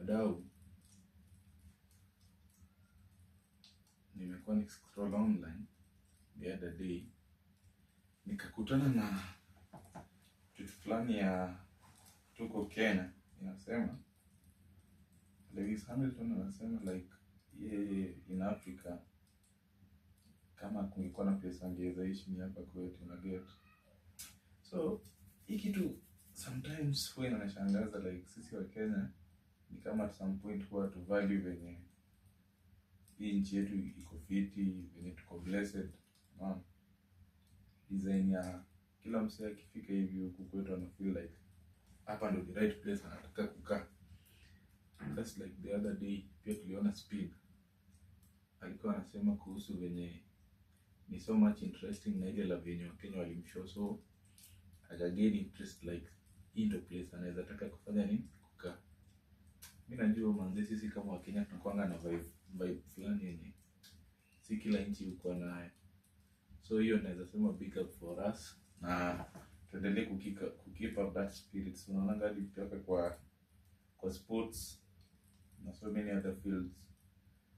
Wadau, nimekuwa nikiscroll online the other day, nikakutana na kitu fulani ya tuko Kenya inasema Lewis Hamilton anasema like yeye in Africa kama kungekuwa na pesa angeweza ishi ni hapa kwetu na get. So hii kitu sometimes huwa inashangaza like sisi wa Kenya ni kama at some point huwa to value venye hii nchi yetu iko fiti, venye tuko blessed. Design ya kila msee akifika hivi huku kwetu ana feel like hapa ndo the right place anataka kukaa. Just like the other day pia tuliona Speed alikuwa anasema kuhusu venye ni so much interesting na ile la venye Wakenya walimshow, so akagain interest like hii ndo place anaweza taka kufanya nini kukaa. Mimi najua manze sisi kama Wakenya tunakuanga na vibe fulani yenye si kila nchi uko nayo. So hiyo naweza sema big up for us na tuendelee keep up that spirit. Unaona ngadi pia kwa sports na so many other fields.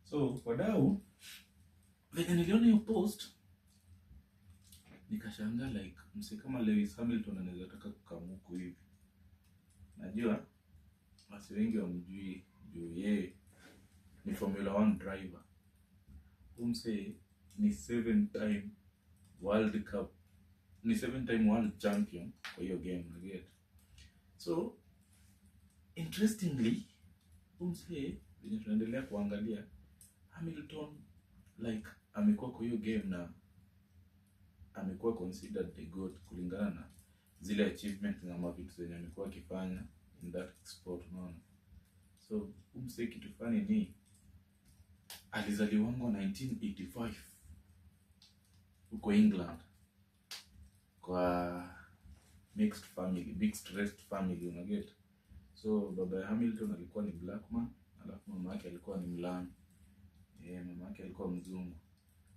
So wadau, venye niliona hiyo post nikashangaa like mse kama Lewis Hamilton anaweza taka kukamuku hivi. Najua wasi wengi wamjui juu yeye ni Formula 1 driver. Mse ni 7-time World Cup, ni 7-time world champion kwa hiyo game na get. So interestingly mse venye tunaendelea kuangalia Hamilton like amekuwa kwa hiyo game na amekuwa considered the GOAT kulingana na zile achievements na mavitu zenye amekuwa akifanya in that sport, unaona. So mse kitu fani ni alizaliwa 1985 huko England kwa mixed race family unaget. So baba ya Hamilton alikuwa ni black man, alafu mama yake alikuwa ni mlami. Mama yake alikuwa mzungu.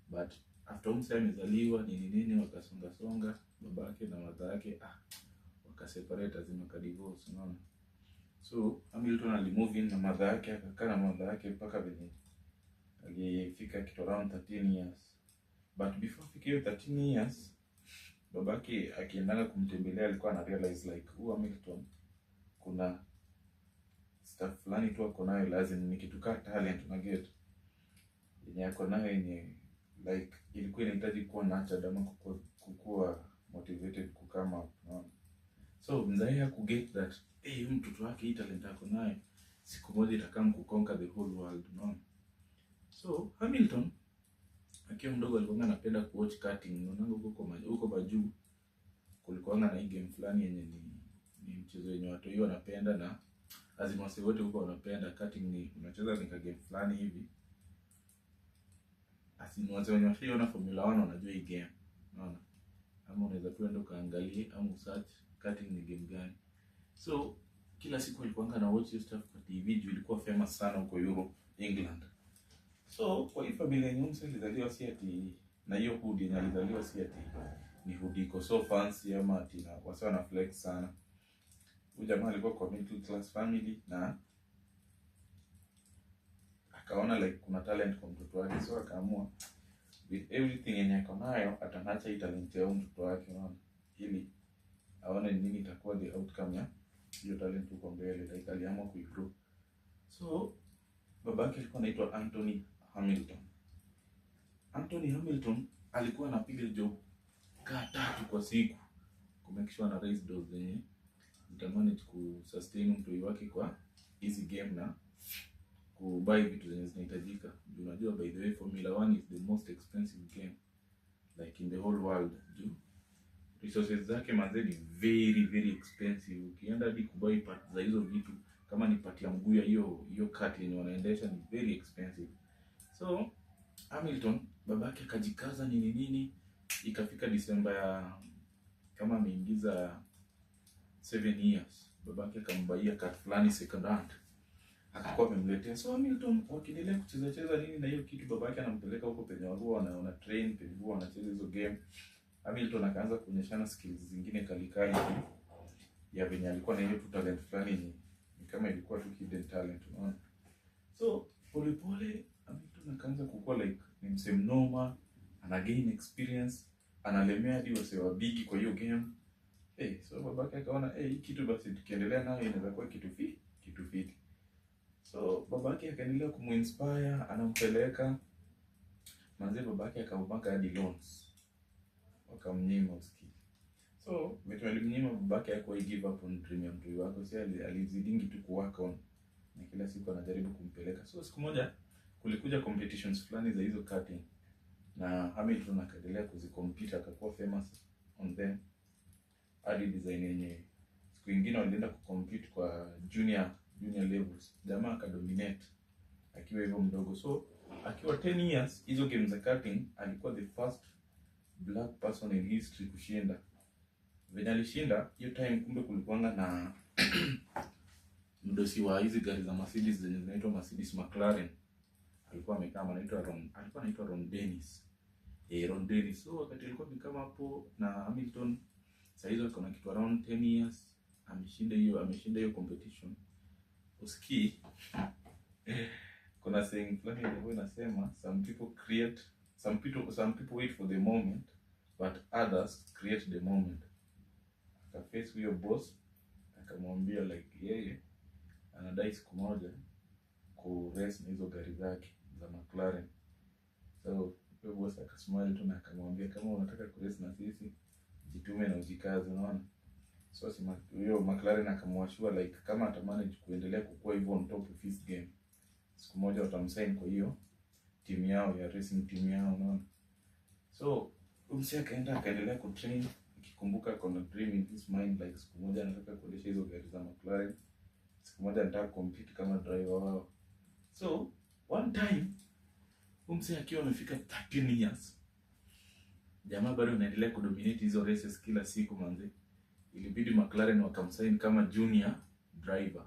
But after mse amezaliwa nini wakasonga babake na mama yake wakaseparate, azima ka divorce, unaona. So Hamilton alimove in na mama yake, akakaa na mama yake mpaka venye alifika kitu around 13 years. But before afike hiyo 13 years, babake akiendanga kumtembelea alikuwa ana realize like Hamilton kuna stuff fulani tu ako nayo, lazima ni kitu kama talent unaget yenye ako nayo yenye like ilikuwa inahitaji kuwa nurtured ama kukua motivated kukama, unaona. So mzae kuget that mtoto wake hii talent ako nayo siku moja itakam kuconquer the whole world, unaona. So Hamilton akiwa mdogo alikuwa anapenda kuwatch karting, unaona huko majuu kulikuwa na hii game fulani yenye ni mchezo wenye watu hiyo wanapenda na lazima wase wote huko wanapenda. Karting ni unacheza ni game fulani hivi. Asini wase wenye waliona Formula 1 wanajua hii game, unaona. Ama unaweza kwenda kaangalie ama search karting ni game gani. So kila siku alikuwa na watch stuff kwa TV juu ilikuwa famous sana huko Europe, England. So kwa hii familia nyumse alizaliwa si ati na hiyo hoodie na alizaliwa si ati ni hoodie iko so fancy ama ati na wase wana flex sana. Huyu jamaa alikuwa kwa middle class family na akaona like kuna talent kwa mtoto wake, so akaamua with everything yenye ako nayo atanacha hii talent ya mtoto wake, unaona, ili aone nini itakuwa the outcome ya hiyo talent huko mbele. Like aliamua kuigrow. So babake alikuwa anaitwa Anthony Hamilton. Anthony Hamilton alikuwa anapiga job kaa 3 kwa siku kumake sure na raise those zenye itamanage kusustain mtoi wake kwa easy game na kubuy vitu zenye zinahitajika. Unajua by the way Formula 1 is the most expensive game like in the whole world. Resources zake manze ni very very expensive. Ukienda hadi kubuy part za hizo vitu kama ni part ya mguu ya hiyo kart yenye wanaendesha ni very expensive. So Hamilton babake akajikaza nini ikafika December ya kama ameingiza 7 years babake akambaia kart fulani second hand akakuwa amemletea. So Hamilton wakiendelea kucheza nini na hiyo kitu babake anampeleka huko penye wao wana train penye wao wanacheza hizo game. Hamilton akaanza kuonyeshana skills zingine kalikali ya venye alikuwa na hiyo talent fulani ni kama ilikuwa tu hidden talent, unaona. So polepole Hamilton akaanza kukua like ni msee mnoma, ana gain experience, analemea hadi wase wa bigi kwa hiyo game. So babake akaona hii kitu basi tukiendelea nayo inaweza kuwa kitu fiti. So babake akaendelea kumuinspire, anampeleka manze. Babake akampaka hadi loans, wakamnyima usikie. So vitu alimnyima babake hakuwa give up on dream ya mtu wako, si alizidingi tu ku work on, na kila siku anajaribu kumpeleka. So siku moja kulikuja competitions fulani za hizo cutting, na Hamilton akaendelea kuzicompete, akakuwa famous on them hadi design yenye siku nyingine walienda kucompete kwa junior levels, jamaa akadominate akiwa hivyo mdogo. So akiwa 10 years hizo games za cutting alikuwa the first black person in history kushinda. Venye alishinda hiyo time, kumbe kulikuanga na mdosi wa hizi gari za Mercedes zenye zinaitwa Mercedes McLaren, alikuwa amekaa anaitwa Ron Dennis. Ron Dennis. So wakati alikuwa amekaa hapo na Hamilton, sasa hizo kuna kitu around 10 years ameshinda hiyo competition. Usikii kuna saying fulani ndio inasema some people wait for the moment but others create the moment. Akaface huyo boss, akamwambia like yeye anadai siku moja ku race na hizo gari zake za McLaren. So huyo boss akasmile tu na akamwambia kama unataka ku race na sisi jitume na ujikaze, unaona. So huyo McLaren akamwashua like kama atamanage kuendelea kukua hivyo on top of his game, siku moja watamsign kwa hiyo timu yao ya racing team yao, unaona. So umsi akaendelea kutrain akikumbuka kuna dream in his mind like siku moja anataka kuendesha hizo gari za McLaren, siku moja anataka compete kama driver wao. So one time umsi akiwa amefika 13 years, jamaa bado anaendelea kudominate hizo races kila siku manze. Ilibidi McLaren wakamsign kama junior driver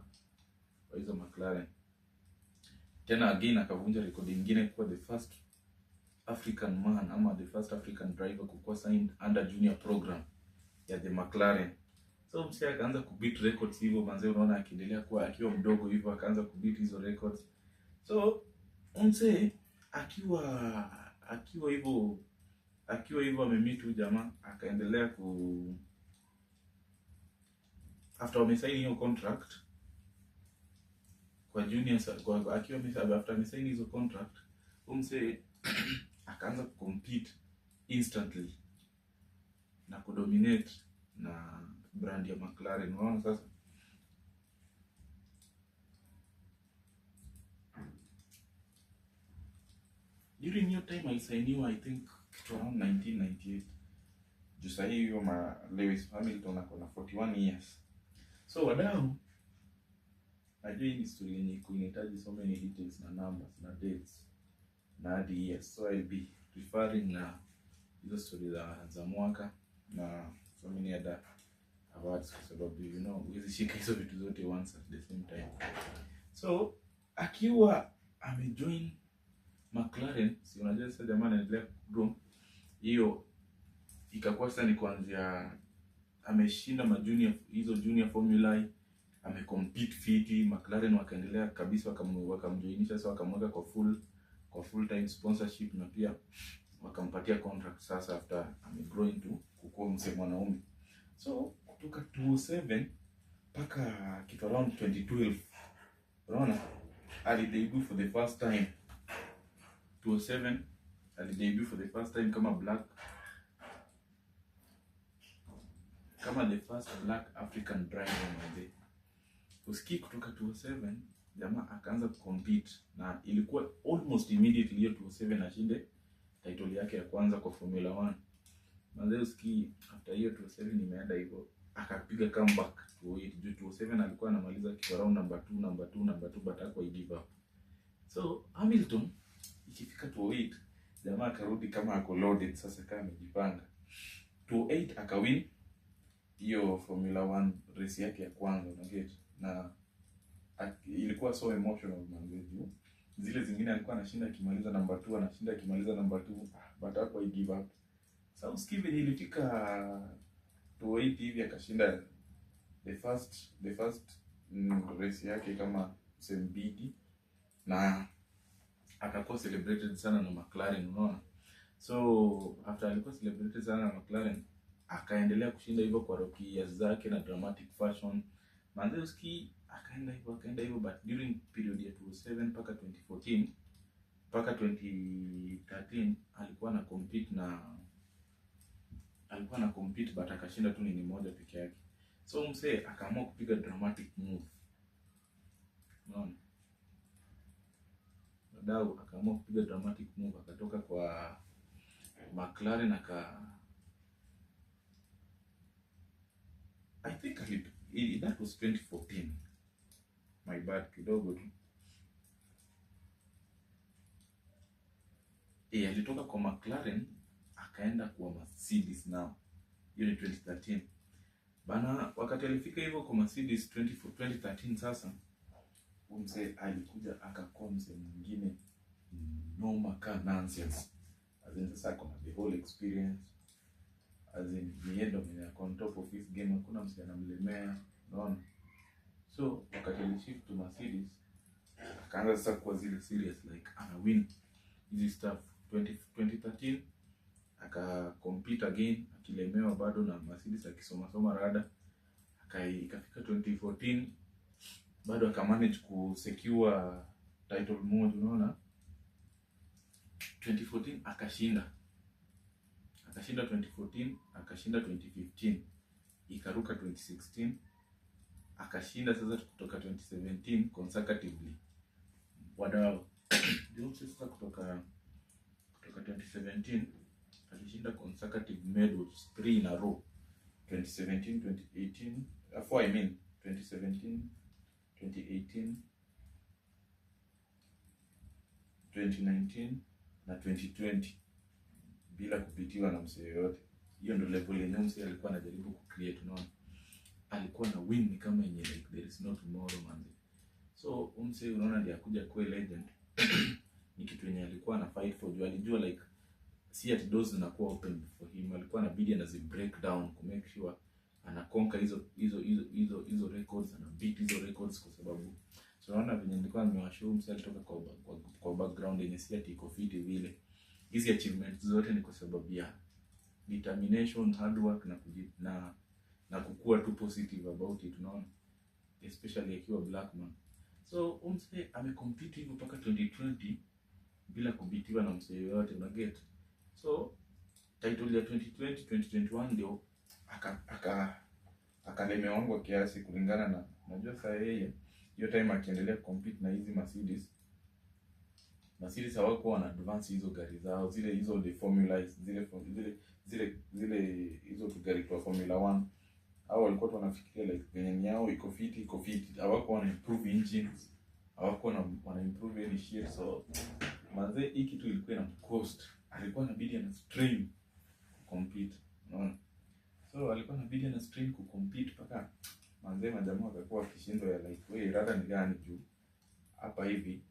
kwa hizo McLaren. Tena again akavunja rekodi nyingine kwa the first African man ama the first African driver kukuwa signed under junior program ya the McLaren. So msee akaanza kubeat records hivyo manze, unaona akiendelea kuwa akiwa mdogo hivyo akaanza kubeat hizo records. So msee akiwa hivyo amemeet huyu jamaa, akaendelea after wamesign hiyo contract kwa juniors, after wamesign hizo contract umse akaanza kucompete instantly na kudominate na brand ya McLaren, unaona. Sasa during your time alisainiwa I think around 1998. Juu sahi hiyo Lewis Hamilton akona 41 years. So wadau, najua hii ni story yenye kuinahitaji so many details na numbers na dates na hadi years. So I'll be referring na hizo story za mwaka na so many other awards kwa sababu you know huwezi shika hizo vitu zote once at the same time. So akiwa amejoin McLaren, si unajua sasa jamaa anaendelea grow, hiyo ikakuwa sasa ni kuanzia ameshinda hizo junior formula, amecompete fiti. McLaren wakaendelea kabisa, wakamjoinisha sasa, wakamweka kwa full time sponsorship na pia wakampatia contract sasa after amegrow into kukuwa msee mwanaume. So kutoka 2007 mpaka kitu around 2012, unaona, alidebut for the first time 2007, alidebut for the first time kama the first black African driver mzee. Usikii kutoka 2007 jamaa akaanza kucompete na ilikuwa almost immediately hiyo 2007 ashinde title yake ya kwanza kwa Formula 1. Mzee usikii after hiyo 2007 imeenda hivyo akapiga comeback 2008. Juu 2007 alikuwa anamaliza kwa round number 2 but hakuwa give up. So Hamilton ikifika 2008 jamaa akarudi kama ako loaded sasa, kama amejipanga. 2008 akawin hiyo Formula 1 race yake ya kwanza, unaget, na ilikuwa so emotional manzeju. Zile zingine alikuwa anashinda akimaliza number 2, anashinda akimaliza number 2, but hapo give up. So Steven ilifika 2008 hivi akashinda the first race yake kama Sembidi, na akakuwa celebrated sana na McLaren, unaona. So after alikuwa celebrated sana na McLaren, akaendelea kushinda hivyo kwa rookie years zake na dramatic fashion. Manzewski akaenda hivyo, but during period ya 2007 mpaka 2014 mpaka 2013 alikuwa na compete but akashinda tu nini moja peke yake. So msee akaamua kupiga dramatic move, unaona. Wadau akaamua kupiga dramatic move, akatoka kwa McLaren I think that was 2014. My bad kidogo tu. Alitoka kwa McLaren akaenda kwa Mercedes now. Hiyo ni 2013. Bana, wakati alifika hivyo kwa Mercedes 2013 sasa, mzee alikuja akakuwa mzee mwingine noma ka nonsense. As in sasa kuna the whole experience. As in niendo mwenye on top of his game, hakuna mzee anamlemea, unaona. So wakati alishift to Mercedes akaanza sasa kuwa zile serious like ana win hizi stuff. 2013 aka compete again akilemewa bado na Mercedes, akisoma rada. Ikafika 2014 bado akamanage kusecure title moja, unaona. 2014 akashinda 2014, akashinda 2015, ikaruka 2016, akashinda sasa kutoka 2017 consecutively. Wadau ndio sasa kutoka 2017 alishinda consecutive medals 3 in a row. 2017, 2018, 2017, 2018, 2019 na 2020 bila kupitiwa na msee yote. Hiyo ndio level yenye msee alikuwa anajaribu kucreate, unaona. Alikuwa na win kama yenye like there is no tomorrow, man. So msee unaona ndiye akuja kwa legend. Ni kitu yenye alikuwa na fight for juu. Alijua like si at doors zinakuwa open for him, alikuwa anabidi anazi break down to make sure ana conquer hizo records, ana beat hizo records, kwa sababu so unaona venye nilikuwa nimewashow msee alitoka kwa background yenye si ati iko fit vile. Hizi achievements zote ni kwa sababu ya determination, hard work na kukua tu positive about it, unaona, especially akiwa Blackman. So msee amecompete hivyo mpaka 2020 bila kubitiwa na msee yote, una get. So title ya 2020 2021 ndio akalemewa kiasi kulingana na unajua sasa yeye hiyo time akiendelea compete na hizi Mercedes hawakuwa wana advance hizo gari zao hizo the Formula zile hizo gari kwa Formula 1. Hao walikuwa wanafikiria like venye yao iko fit, hawakuwa wana improve engines, hawakuwa wana improve any shit. So manze hii kitu ilikuwa ina cost, alikuwa inabidi ana strain compete, unaona. So alikuwa inabidi ana strain ku compete paka manze majamaa wakakuwa kishindo ya like wewe rada ni gani juu hapa hivi.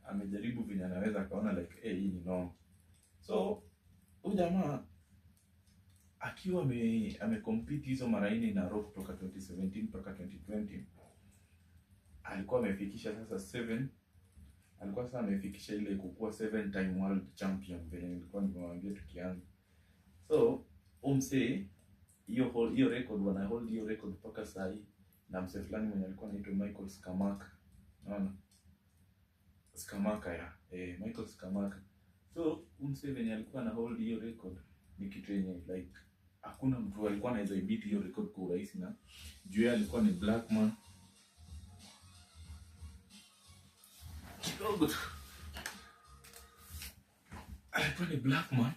Amejaribu vile anaweza akaona like hii ni no. So huyu jamaa akiwa amecompete hizo mara 4 na row kutoka 2017 mpaka 2020 alikuwa amefikisha sasa 7. Alikuwa sasa amefikisha ile kukua 7 time world champion vile nilikuwa nimewaambia tukianza. So umse hiyo record wana hold hiyo record mpaka saa hii na mse fulani mwenye alikuwa anaitwa Michael Schumacher, unaona. Michael Schumacher. So umse venye alikuwa na hold hiyo record ni kitu yenye like hakuna mtu alikuwa anaweza ibiti hiyo record kwa urahisi, na juu yeye alikuwa ni Blackman. Kidogo tu alikuwa ni Blackman.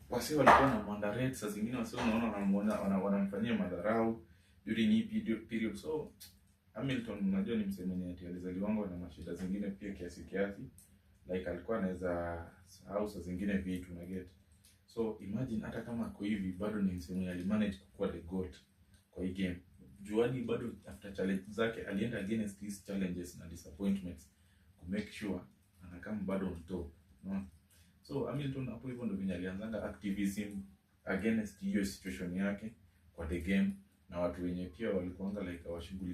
Wase walikuwa na mandate, saa zingine wase wanaona wanamfanyia madharau during hii period. So Hamilton unajua ni msemo mwenye alizaliwa na mashida zingine pia kiasi like alikuwa anaweza sahau saa zingine vitu, na get. So imagine hata kama ako hivi bado ni msemo mwenye alimanage kuwa the GOAT kwa hii game. Juani bado after challenge zake alienda against these challenges na disappointments to make sure anakam bado on top, no? So Hamilton hapo hivyo ndio alianzanga activism against hiyo situation yake kwa the game, na watu wenye pia walikuanga like hawashughuli